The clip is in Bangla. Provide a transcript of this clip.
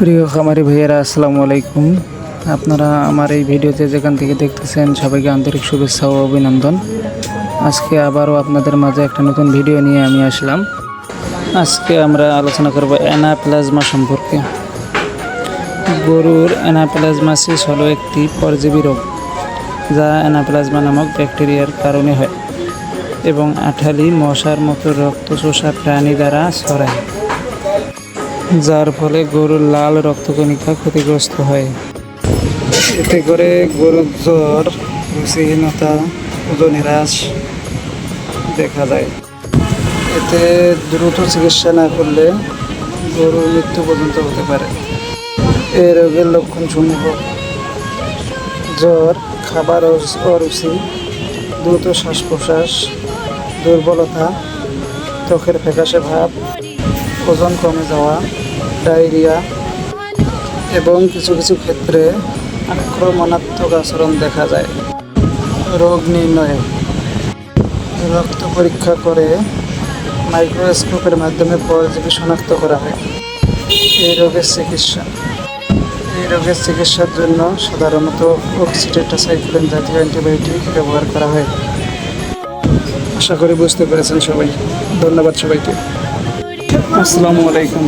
প্রিয় খামারি ভাইয়েরা, আসসালামু আলাইকুম। আপনারা আমার এই ভিডিওতে যেখান থেকে দেখতেছেন সবাইকে আন্তরিক শুভেচ্ছা ও অভিনন্দন। আজকে আবারও আপনাদের মাঝে একটা নতুন ভিডিও নিয়ে আমি আসলাম। আজকে আমরা আলোচনা করব অ্যানাপ্লাজমা সম্পর্কে। গরুর অ্যানাপ্লাজমাসিস হলো একটি পরজীবী রোগ, যা অ্যানাপ্লাজমা নামক ব্যাকটেরিয়ার কারণে হয় এবং আঠালি মশার মতো রক্ত চোষা প্রাণী দ্বারা ছড়ায়, যার ফলে গরুর লাল রক্তকণিকা ক্ষতিগ্রস্ত হয়। এতে করে গরুর জ্বর, রুচিহীনতা, ওজন হ্রাস দেখা যায়। এতে দ্রুত চিকিৎসা না করলে গরুর মৃত্যু পর্যন্ত হতে পারে। এই রোগের লক্ষণসমূহ: জ্বর, খাবার অরুচি, দ্রুত শ্বাস প্রশ্বাস, দুর্বলতা, ত্বকের ফ্যাকাশে ভাব, ওজন কমে যাওয়া, ডায়রিয়া এবং কিছু কিছু ক্ষেত্রে আক্রমণাত্মক আচরণ দেখা যায়। রোগ নির্ণয়: রক্ত পরীক্ষা করে মাইক্রোস্কোপের মাধ্যমে পরজীবী শনাক্ত করা হয়। এই রোগের চিকিৎসার জন্য সাধারণত অক্সিটেট্রাসাইক্লিন জাতীয় অ্যান্টিবায়োটিক ব্যবহার করা হয়। আশা করি বুঝতে পেরেছেন সবাই। ধন্যবাদ সবাইকে। আসসালামু আলাইকুম।